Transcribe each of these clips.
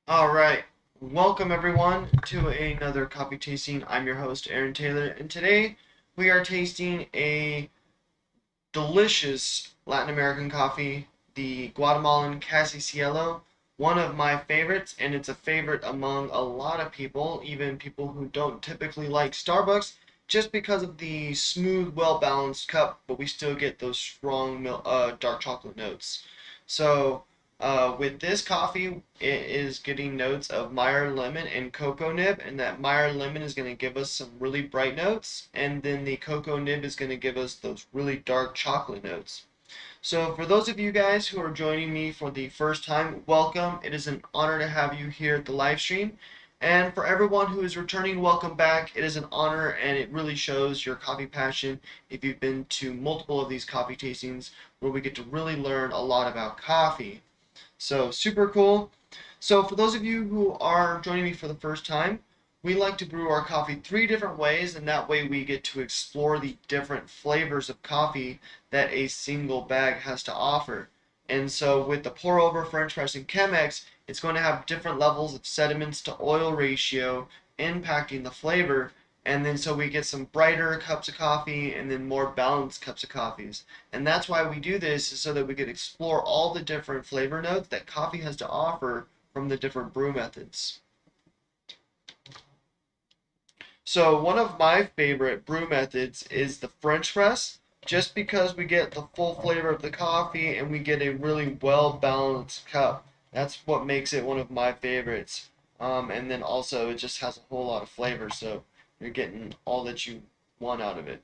Alright, welcome everyone to another coffee tasting. I'm your host, Aaron Taylor, and today we are tasting a delicious Latin American coffee, the Guatemalan Casi Cielo, one of my favorites, and it's a favorite among a lot of people, even people who don't typically like Starbucks, just because of the smooth, well-balanced cup, but we still get those strong dark chocolate notes. So, with this coffee, it is getting notes of Meyer lemon and cocoa nib, and that Meyer lemon is going to give us some really bright notes, and then the cocoa nib is going to give us those really dark chocolate notes. So, for those of you guys who are joining me for the first time, welcome. It is an honor to have you here at the live stream. And for everyone who is returning, welcome back. It is an honor and it really shows your coffee passion if you've been to multiple of these coffee tastings where we get to really learn a lot about coffee. So super cool. So for those of you who are joining me for the first time, we like to brew our coffee three different ways, and that way we get to explore the different flavors of coffee that a single bag has to offer. And so with the pour over, French press, and Chemex, it's going to have different levels of sediments to oil ratio impacting the flavor. And then so we get some brighter cups of coffee and then more balanced cups of coffees. And that's why we do this, is so that we could explore all the different flavor notes that coffee has to offer from the different brew methods. So one of my favorite brew methods is the French press, just because we get the full flavor of the coffee and we get a really well balanced cup. That's what makes it one of my favorites. And then also it just has a whole lot of flavor, so you're getting all that you want out of it.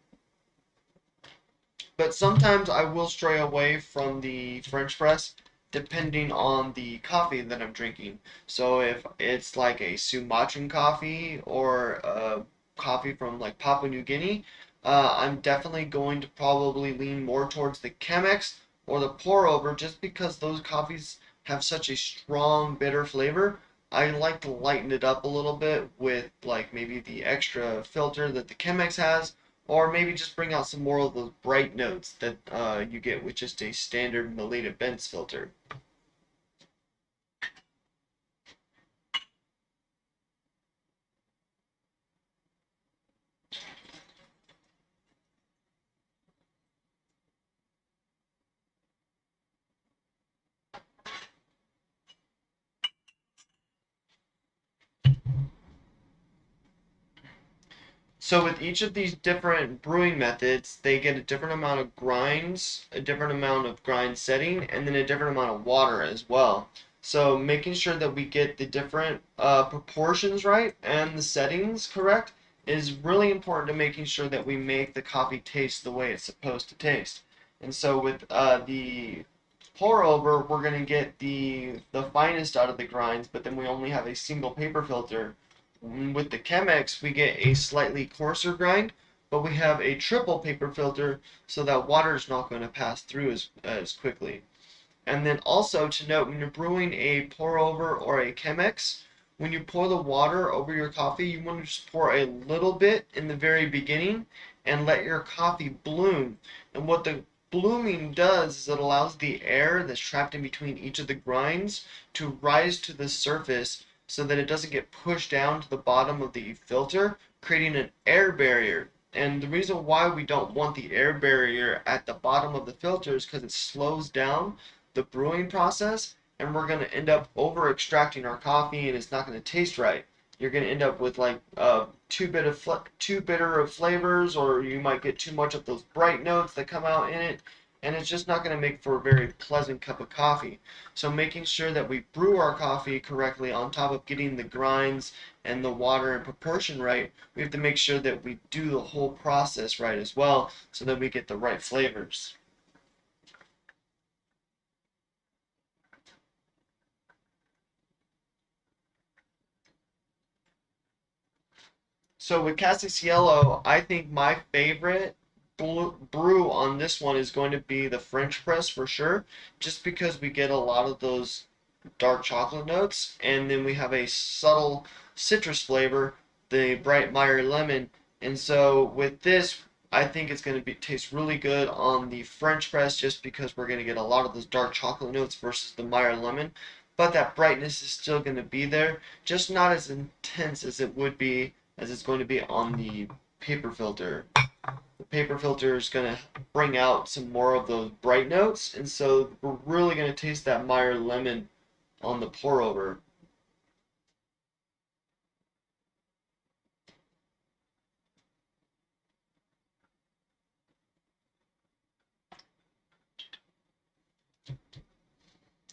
But sometimes I will stray away from the French press depending on the coffee that I'm drinking. So if it's like a Sumatran coffee or a coffee from like Papua New Guinea, I'm definitely going to probably lean more towards the Chemex or the pour over, just because those coffees have such a strong bitter flavor. I like to lighten it up a little bit with like maybe the extra filter that the Chemex has, or maybe just bring out some more of those bright notes that you get with just a standard Melita Benz filter. So with each of these different brewing methods, they get a different amount of grinds, a different amount of grind setting, and then a different amount of water as well. So making sure that we get the different proportions right and the settings correct is really important to making sure that we make the coffee taste the way it's supposed to taste. And so with the pour over, we're going to get the finest out of the grinds, but then we only have a single paper filter. With the Chemex, we get a slightly coarser grind, but we have a triple paper filter, so that water is not going to pass through as quickly. And then also to note, when you're brewing a pour over or a Chemex, when you pour the water over your coffee, you want to just pour a little bit in the very beginning and let your coffee bloom. And what the blooming does is it allows the air that's trapped in between each of the grinds to rise to the surface, so that it doesn't get pushed down to the bottom of the filter, creating an air barrier. And the reason why we don't want the air barrier at the bottom of the filter is because it slows down the brewing process, and we're going to end up over extracting our coffee, and it's not going to taste right. You're going to end up with like too bitter of flavors, or you might get too much of those bright notes that come out in it, and it's just not going to make for a very pleasant cup of coffee. So making sure that we brew our coffee correctly, on top of getting the grinds and the water in proportion right, we have to make sure that we do the whole process right as well, so that we get the right flavors. So with Casi Cielo, I think my favorite brew on this one is going to be the French press for sure, just because we get a lot of those dark chocolate notes, and then we have a subtle citrus flavor, the bright Meyer lemon. And so with this, I think it's going to taste really good on the French press, just because we're going to get a lot of those dark chocolate notes versus the Meyer lemon. but that brightness is still going to be there, just not as intense as it would be as it's going to be on the paper filter. The paper filter is going to bring out some more of those bright notes, and so we're really going to taste that Meyer lemon on the pour over.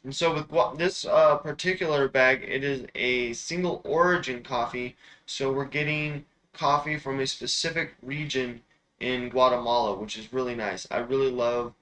And so with this particular bag, it is a single origin coffee. So we're getting coffee from a specific region in Guatemala, which is really nice. I really love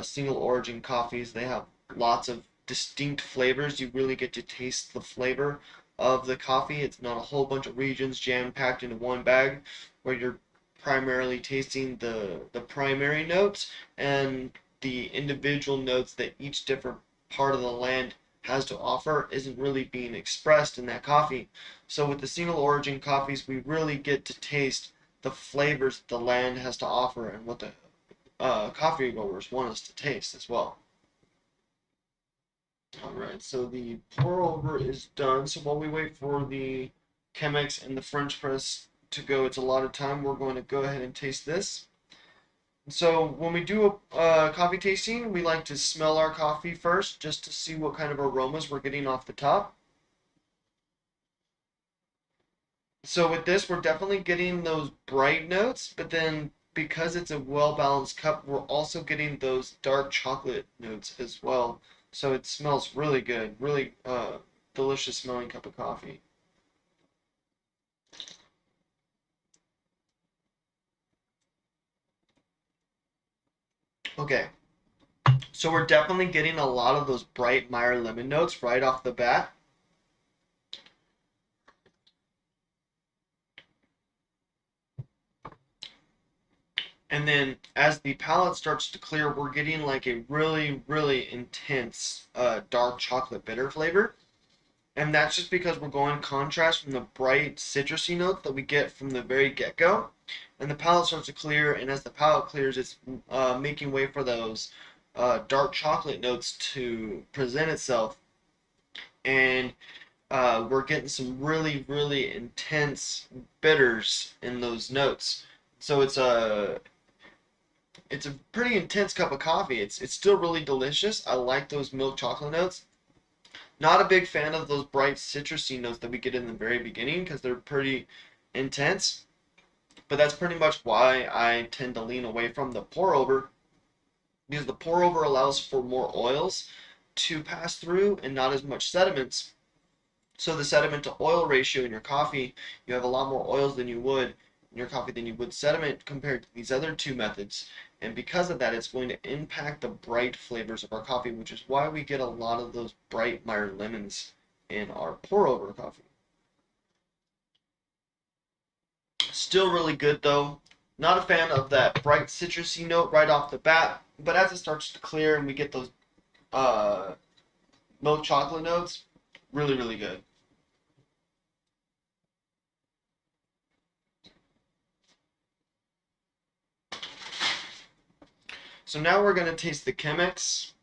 single origin coffees. They have lots of distinct flavors. You really get to taste the flavor of the coffee. It's not a whole bunch of regions jam-packed into one bag where you're primarily tasting the primary notes and the individual notes that each different part of the land has to offer isn't really being expressed in that coffee. So with the single origin coffees, we really get to taste the flavors the land has to offer and what the coffee growers want us to taste as well. Alright, so the pour over is done. So while we wait for the Chemex and the French press to go, it's a lot of time. We're going to go ahead and taste this. So when we do a coffee tasting, we like to smell our coffee first just to see what kind of aromas we're getting off the top. So with this, we're definitely getting those bright notes, but then because it's a well-balanced cup, we're also getting those dark chocolate notes as well. So it smells really good, really delicious smelling cup of coffee. Okay, so we're definitely getting a lot of those bright Meyer lemon notes right off the bat. And then as the palate starts to clear, we're getting like a really, really intense dark chocolate bitter flavor. And that's just because we're going contrast from the bright citrusy notes that we get from the very get-go. And the palate starts to clear, and as the palate clears, it's making way for those dark chocolate notes to present itself. And we're getting some really, really intense bitters in those notes. So it's a pretty intense cup of coffee. It's still really delicious. I like those milk chocolate notes. Not a big fan of those bright citrusy notes that we get in the very beginning because they're pretty intense. But that's pretty much why I tend to lean away from the pour over because the pour over allows for more oils to pass through and not as much sediments. So the sediment to oil ratio in your coffee, you have a lot more oils than you would in your coffee than you would sediment compared to these other two methods. And because of that, it's going to impact the bright flavors of our coffee, which is why we get a lot of those bright Meyer lemons in our pour over coffee. Still really good though. Not a fan of that bright citrusy note right off the bat, but as it starts to clear and we get those uh, milk chocolate notes, really, really good. So now we're going to taste the Chemex.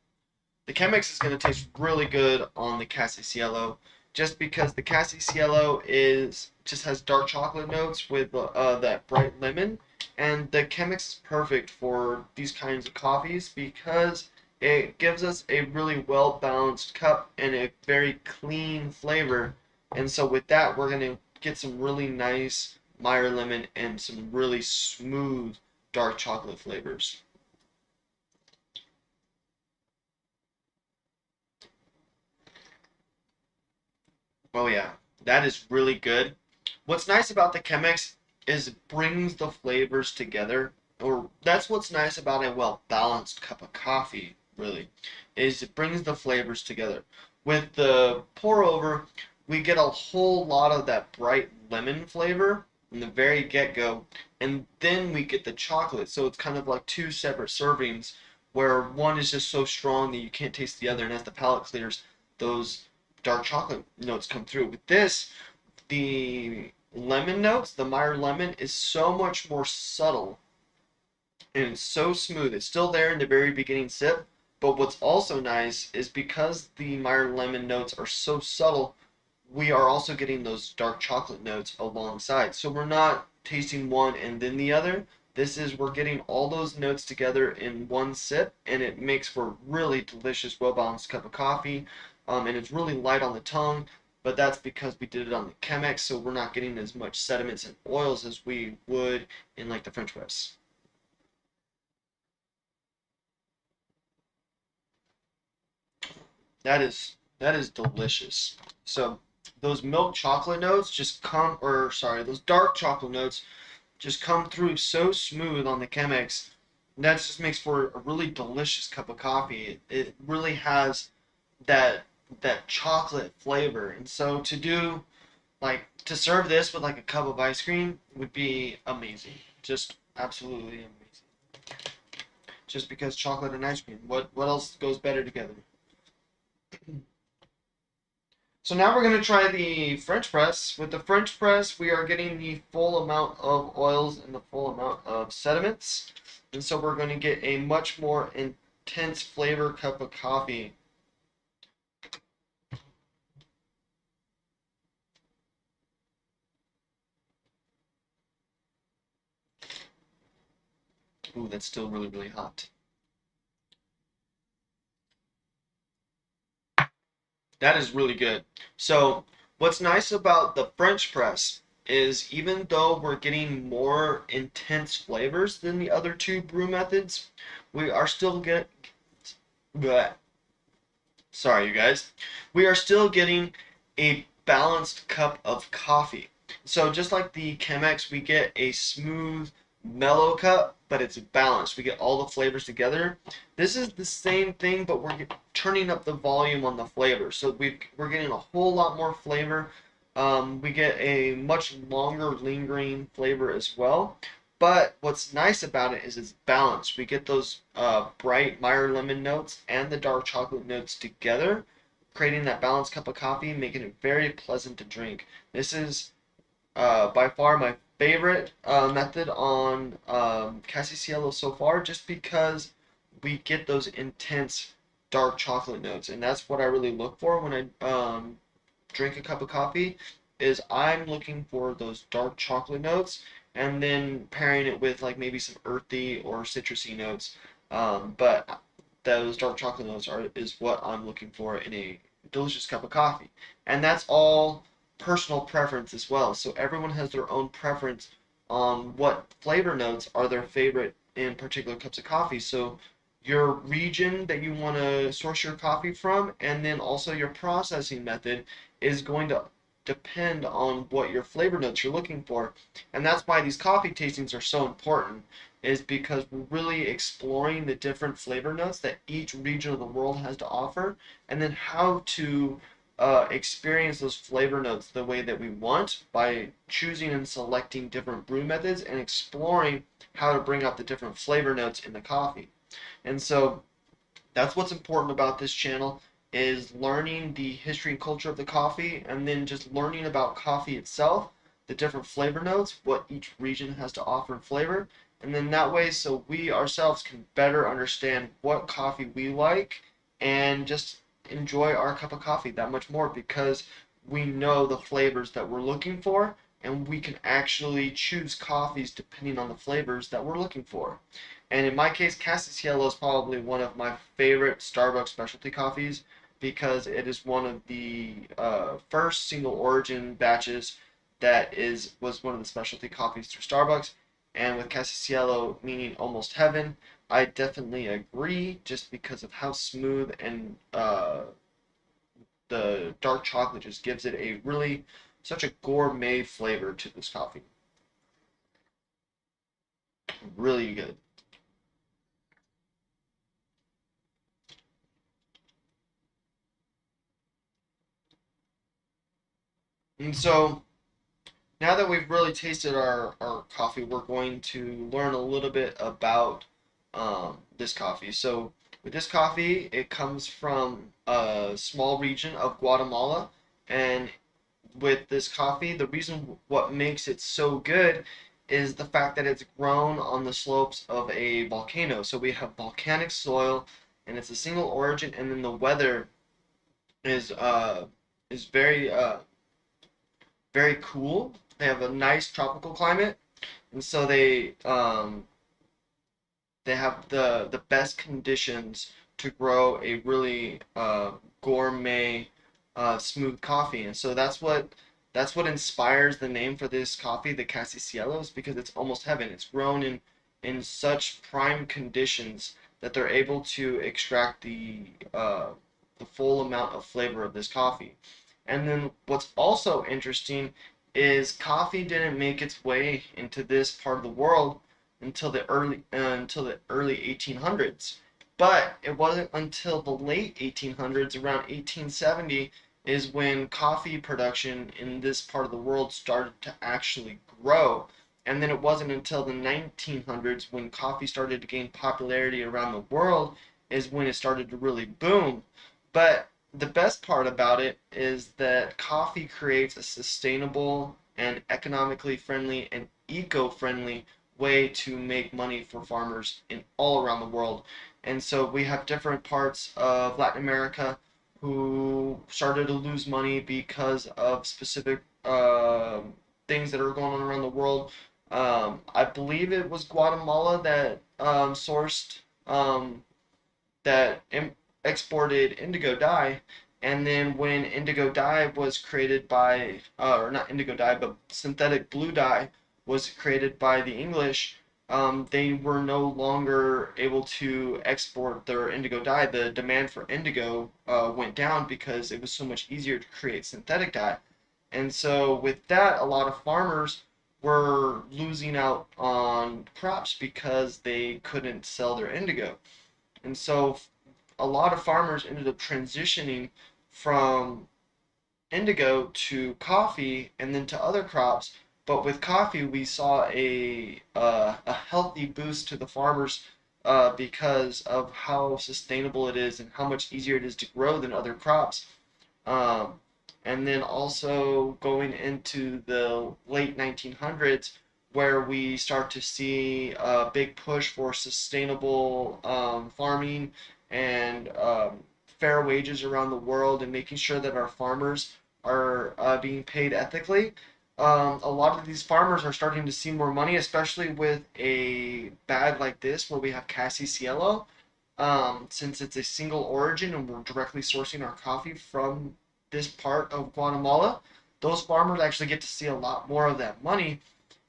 The Chemex is going to taste really good on the Casi Cielo, just because the Casi Cielo just has dark chocolate notes with that bright lemon, and the Chemex is perfect for these kinds of coffees because it gives us a really well balanced cup and a very clean flavor. And so with that, we're going to get some really nice Meyer lemon and some really smooth dark chocolate flavors. Oh yeah, that is really good. What's nice about the Chemex is it brings the flavors together, or that's what's nice about a well-balanced cup of coffee, really, is it brings the flavors together. With the pour over, we get a whole lot of that bright lemon flavor in the very get-go, and then we get the chocolate, so it's kind of like two separate servings, where one is just so strong that you can't taste the other, and as the palate clears, those dark chocolate notes come through. With this, the lemon notes, the Meyer lemon, is so much more subtle and it's so smooth. It's still there in the very beginning sip, But what's also nice is because the Meyer lemon notes are so subtle, we are also getting those dark chocolate notes alongside. So we're not tasting one and then the other. We're getting all those notes together in one sip, and it makes for a really delicious, well-balanced cup of coffee. And it's really light on the tongue, but that's because we did it on the Chemex, so we're not getting as much sediments and oils as we would in like the French press. That is delicious. So those milk chocolate notes just come, or sorry, those dark chocolate notes just come through so smooth on the Chemex. That just makes for a really delicious cup of coffee. It really has that chocolate flavor. And so to serve this with like a cup of ice cream would be amazing. Just absolutely amazing. Just because chocolate and ice cream. What else goes better together? So now we're going to try the French press. With the French press, we are getting the full amount of oils and the full amount of sediments. And so we're going to get a much more intense flavor cup of coffee. Ooh, that's still really, really hot. That is really good. So what's nice about the French press is even though we're getting more intense flavors than the other two brew methods, we are still get bleh, sorry you guys. We are still getting a balanced cup of coffee. So just like the Chemex, we get a smooth, mellow cup, but it's balanced. We get all the flavors together. This is the same thing, but we're turning up the volume on the flavor. So we're getting a whole lot more flavor. We get a much longer lingering flavor as well. But what's nice about it is it's balanced. We get those bright Meyer lemon notes and the dark chocolate notes together, creating that balanced cup of coffee, making it very pleasant to drink. This is by far my favorite method on Casi Cielo so far, just because we get those intense dark chocolate notes, and that's what I really look for when I drink a cup of coffee. Is I'm looking for those dark chocolate notes, and then pairing it with like maybe some earthy or citrusy notes. But those dark chocolate notes is what I'm looking for in a delicious cup of coffee, and that's all personal preference as well. So everyone has their own preference on what flavor notes are their favorite in particular cups of coffee. So your region that you want to source your coffee from, and then also your processing method is going to depend on what your flavor notes you're looking for. And that's why these coffee tastings are so important, is because we're really exploring the different flavor notes that each region of the world has to offer, and then how to experience those flavor notes the way that we want by choosing and selecting different brew methods and exploring how to bring out the different flavor notes in the coffee. And so that's what's important about this channel, is learning the history and culture of the coffee, and then just learning about coffee itself, the different flavor notes, what each region has to offer in flavor, and then that way so we ourselves can better understand what coffee we like and just enjoy our cup of coffee that much more, because we know the flavors that we're looking for, and we can actually choose coffees depending on the flavors that we're looking for. And in my case, Casi Cielo is probably one of my favorite Starbucks specialty coffees, because it is one of the first single origin batches that was one of the specialty coffees through Starbucks. And with Casi Cielo meaning almost heaven, I definitely agree, just because of how smooth and the dark chocolate just gives it a really such a gourmet flavor to this coffee. Really good. And so now that we've really tasted our coffee, we're going to learn a little bit about this coffee. So with this coffee, it comes from a small region of Guatemala, and with this coffee, the reason what makes it so good is the fact that it's grown on the slopes of a volcano. So we have volcanic soil, and it's a single origin, and then the weather is very very cool. They have a nice tropical climate, and so they have the best conditions to grow a really gourmet smooth coffee. And so that's what inspires the name for this coffee, the Casi Cielo, is because it's almost heaven. It's grown in such prime conditions that they're able to extract the full amount of flavor of this coffee. And then what's also interesting is coffee didn't make its way into this part of the world until the early 1800s. But it wasn't until the late 1800s, around 1870, is when coffee production in this part of the world started to actually grow. And then it wasn't until the 1900s, when coffee started to gain popularity around the world, is when it started to really boom. But the best part about it is that coffee creates a sustainable and economically friendly and eco-friendly way to make money for farmers in all around the world. And so we have different parts of Latin America who started to lose money because of specific things that are going on around the world. I believe it was Guatemala that sourced that exported indigo dye, and then when indigo dye was created by, or not indigo dye, but synthetic blue dye was created by the English, they were no longer able to export their indigo dye. The demand for indigo went down because it was so much easier to create synthetic dye. And so with that, a lot of farmers were losing out on crops because they couldn't sell their indigo. And so a lot of farmers ended up transitioning from indigo to coffee and then to other crops. But with coffee, we saw a healthy boost to the farmers because of how sustainable it is and how much easier it is to grow than other crops. Um, and then also going into the late 1900s, where we start to see a big push for sustainable farming and fair wages around the world, and making sure that our farmers are being paid ethically. A lot of these farmers are starting to see more money, especially with a bag like this where we have Casi Cielo. Since it's a single origin and we're directly sourcing our coffee from this part of Guatemala, those farmers actually get to see a lot more of that money.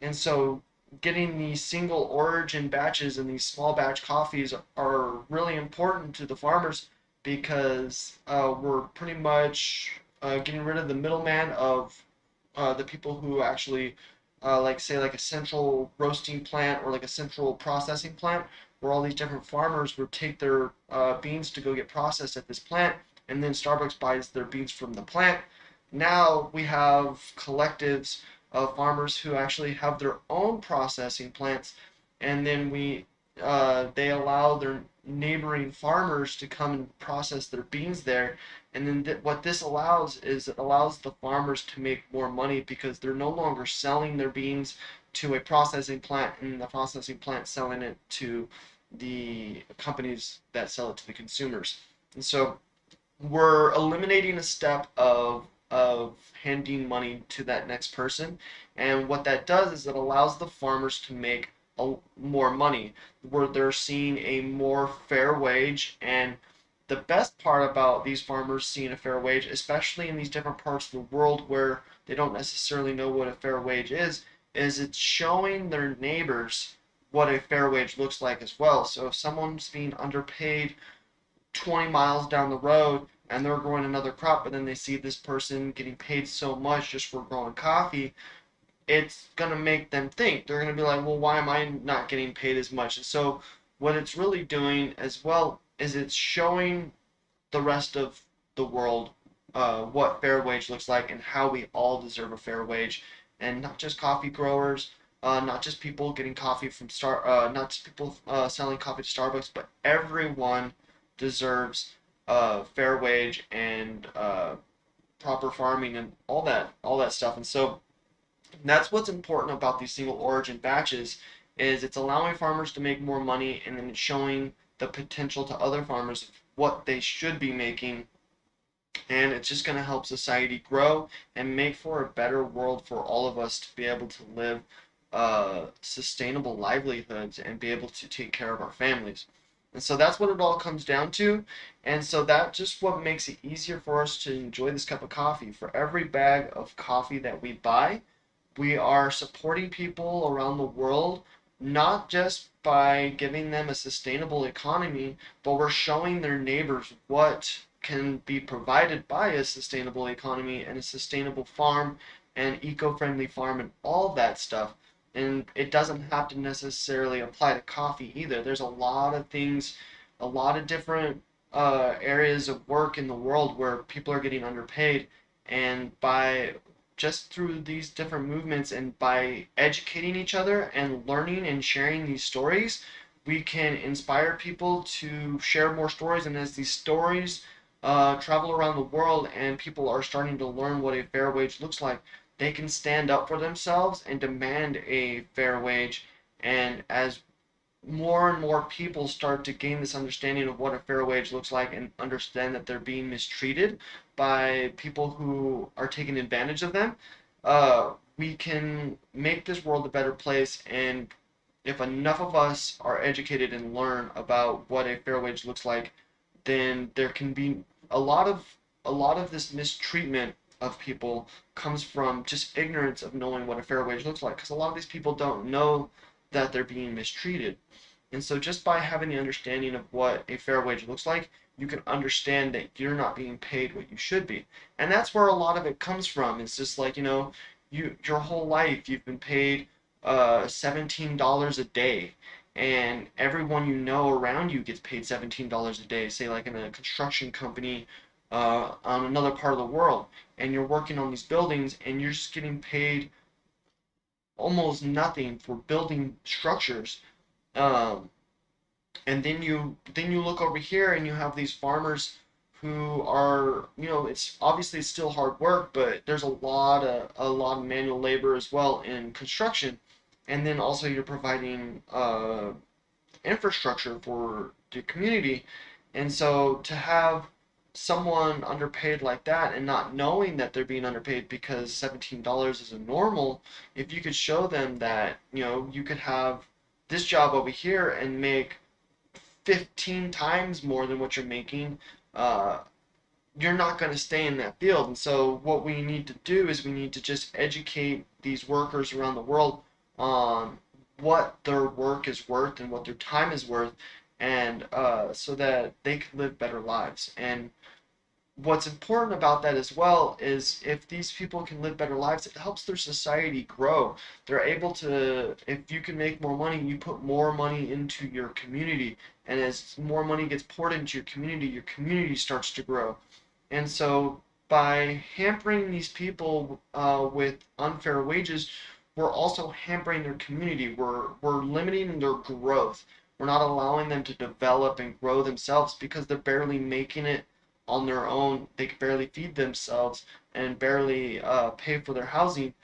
And so getting these single origin batches and these small batch coffees are really important to the farmers because we're pretty much getting rid of the middleman of the people who actually like say like a central roasting plant or like a central processing plant where all these different farmers would take their beans to go get processed at this plant, and then Starbucks buys their beans from the plant. Now we have collectives of farmers who actually have their own processing plants, and then they allow their neighboring farmers to come and process their beans there. And then what this allows is it allows the farmers to make more money because they're no longer selling their beans to a processing plant and the processing plant selling it to the companies that sell it to the consumers. And so we're eliminating a step of handing money to that next person, and what that does is it allows the farmers to make more money, where they're seeing a more fair wage. And the best part about these farmers seeing a fair wage, especially in these different parts of the world where they don't necessarily know what a fair wage is it's showing their neighbors what a fair wage looks like as well. So if someone's being underpaid 20 miles down the road and they're growing another crop, but then they see this person getting paid so much just for growing coffee, it's going to make them think. They're going to be like, well, why am I not getting paid as much? And so what it's really doing as well is it's showing the rest of the world what fair wage looks like and how we all deserve a fair wage, and not just coffee growers, not just people getting coffee from not just people selling coffee to Starbucks, but everyone deserves a fair wage and proper farming and all that stuff. And so that's what's important about these single origin batches is it's allowing farmers to make more money, and then it's showing the potential to other farmers of what they should be making, and it's just going to help society grow and make for a better world for all of us to be able to live sustainable livelihoods and be able to take care of our families. And so that's what it all comes down to. And so that just what makes it easier for us to enjoy this cup of coffee. For every bag of coffee that we buy, we are supporting people around the world, not just by giving them a sustainable economy, but we're showing their neighbors what can be provided by a sustainable economy and a sustainable farm and eco-friendly farm and all that stuff. And it doesn't have to necessarily apply to coffee either. There's a lot of things, a lot of different areas of work in the world where people are getting underpaid, and by just through these different movements and by educating each other and learning and sharing these stories, we can inspire people to share more stories. And as these stories travel around the world and people are starting to learn what a fair wage looks like, they can stand up for themselves and demand a fair wage. And as more and more people start to gain this understanding of what a fair wage looks like and understand that they're being mistreated by people who are taking advantage of them, we can make this world a better place. And if enough of us are educated and learn about what a fair wage looks like, then there can be a lot of this mistreatment of people comes from just ignorance of knowing what a fair wage looks like, because a lot of these people don't know that they're being mistreated. And so just by having the understanding of what a fair wage looks like, you can understand that you're not being paid what you should be. And that's where a lot of it comes from. It's just like, your whole life you've been paid $17 a day, and everyone you know around you gets paid $17 a day, say like in a construction company on another part of the world, and you're working on these buildings and you're just getting paid almost nothing for building structures. Um, and then you look over here and you have these farmers who are, it's obviously still hard work, but there's a lot of manual labor as well in construction. And then also you're providing infrastructure for the community. And so to have someone underpaid like that and not knowing that they're being underpaid because $17 is a normal, if you could show them that, you could have this job over here and make 15 times more than what you're making, uh, you're not going to stay in that field. And so what we need to do is we need to just educate these workers around the world on what their work is worth and what their time is worth, and so that they can live better lives. And what's important about that as well is if these people can live better lives, it helps their society grow. They're able to, if you can make more money, you put more money into your community. And as more money gets poured into your community starts to grow. And so by hampering these people with unfair wages, we're also hampering their community. We're limiting their growth. We're not allowing them to develop and grow themselves because they're barely making it on their own. They can barely feed themselves and barely pay for their housing.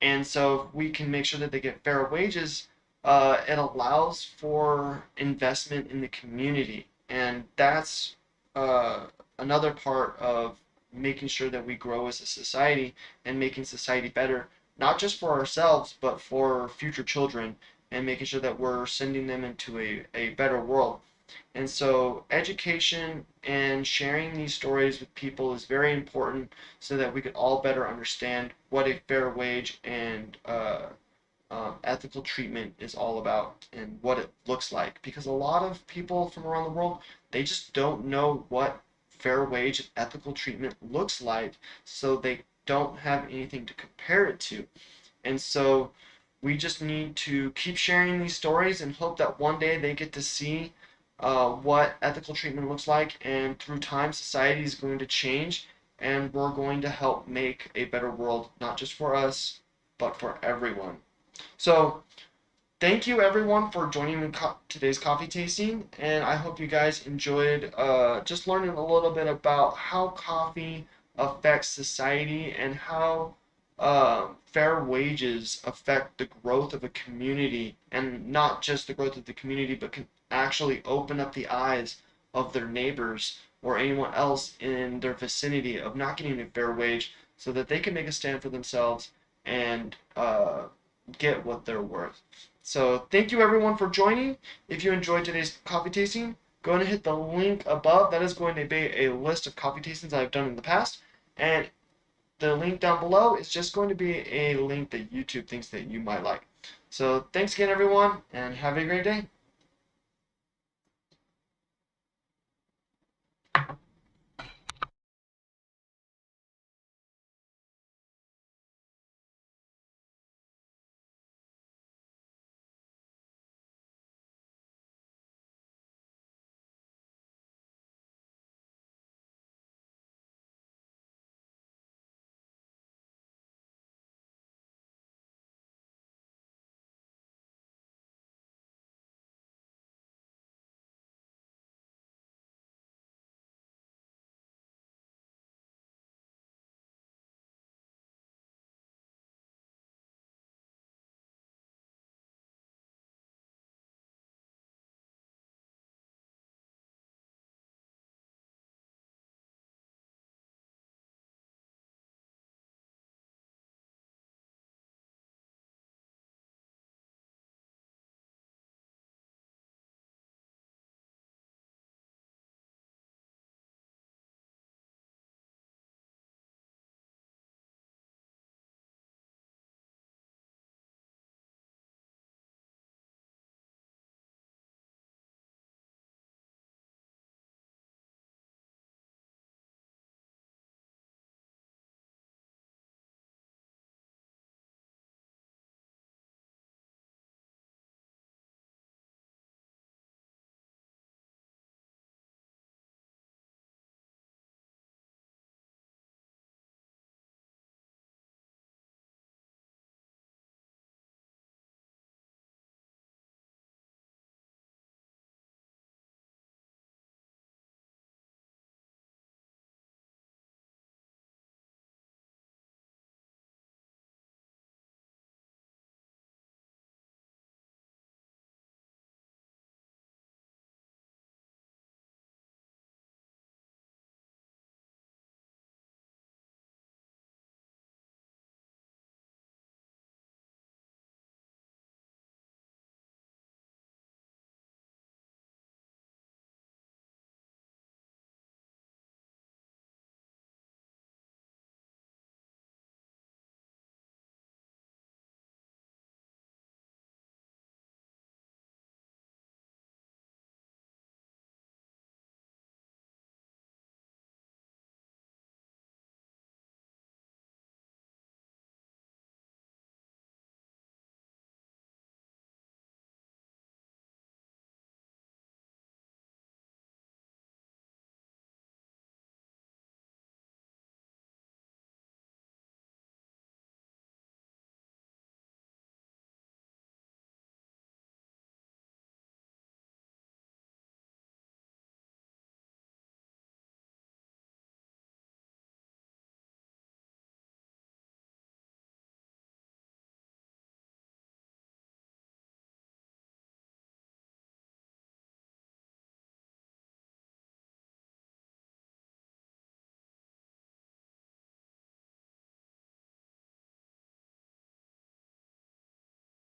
And so if we can make sure that they get fair wages, it allows for investment in the community. And that's uh, another part of making sure that we grow as a society and making society better, not just for ourselves, but for future children, and making sure that we're sending them into a better world. And so education and sharing these stories with people is very important so that we could all better understand what a fair wage and ethical treatment is all about and what it looks like. Because a lot of people from around the world, they just don't know what fair wage and ethical treatment looks like, so they don't have anything to compare it to. And so we just need to keep sharing these stories and hope that one day they get to see what ethical treatment looks like. And through time, society is going to change, and we're going to help make a better world, not just for us, but for everyone. So, thank you everyone for joining me today's coffee tasting, and I hope you guys enjoyed just learning a little bit about how coffee affects society and how fair wages affect the growth of a community, and not just the growth of the community, but can actually open up the eyes of their neighbors or anyone else in their vicinity of not getting a fair wage, so that they can make a stand for themselves and get what they're worth. So thank you everyone for joining. If you enjoyed today's coffee tasting, go ahead and hit the link above. That is going to be a list of coffee tastings I've done in the past. And the link down below is just going to be a link that YouTube thinks that you might like. So thanks again everyone, and have a great day.